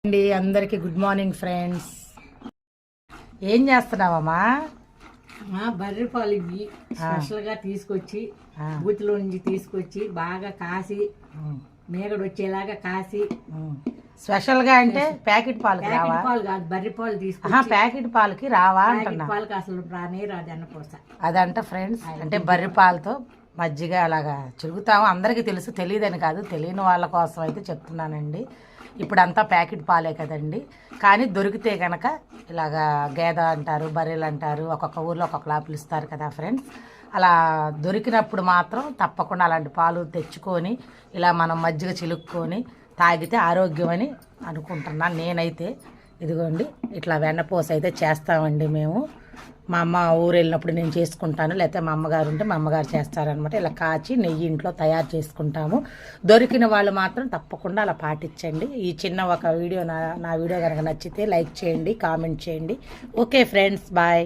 అండి అందరికి good morning friends. ఏం చేస్తున్నావమ్మా? బర్రె పాలు ఇవి స్పెషల్ గా తీసుకొచ్చి బూతిలో నుంచి తీసుకొచ్చి బాగా కాసి మేగడు వచ్చేలాగా కాసి స్పెషల్ గా అంటే ప్యాకెట్ పాలకి రావా? పాలు కాదు, బర్రె పాలు తీసుకొచ్చి ప్యాకెట్ పాలకి రావా అంటున్నా. పాలకి అసలు రానే రాదు అన్నపూస. అదంట ఫ్రెండ్స్, అంటే బర్రె పాలతో మజ్జిగ అలాగా చిరుగుతాము. అందరికీ తెలుసు, తెలియదని కాదు, తెలియని వాళ్ళ కోసం అయితే చెప్తున్నానండి. ఇప్పుడంతా ప్యాకెట్ పాలే కదండి, కానీ దొరికితే కనుక ఇలాగా గేదె అంటారు, బర్రెలు అంటారు, ఒక్కొక్క ఊర్లో ఒక్కొక్కలా పిలుస్తారు కదా ఫ్రెండ్స్. అలా దొరికినప్పుడు మాత్రం తప్పకుండా అలాంటి పాలు తెచ్చుకొని ఇలా మనం మజ్జిగ చిలుక్కొని తాగితే ఆరోగ్యం అని అనుకుంటున్నాను నేనైతే. ఇదిగోండి ఇట్లా వెన్నపూస అయితే చేస్తామండి మేము. మా అమ్మ ఊరు వెళ్ళినప్పుడు నేను చేసుకుంటాను, లేకపోతే మా అమ్మగారు ఉంటే మా అమ్మగారు చేస్తారనమాట. ఇలా కాచి నెయ్యి ఇంట్లో తయారు చేసుకుంటాము. దొరికిన వాళ్ళు మాత్రం తప్పకుండా అలా పాటించండి. ఈ చిన్న ఒక వీడియో నా వీడియో కనుక నచ్చితే లైక్ చేయండి, కామెంట్ చేయండి. Okay friends, bye.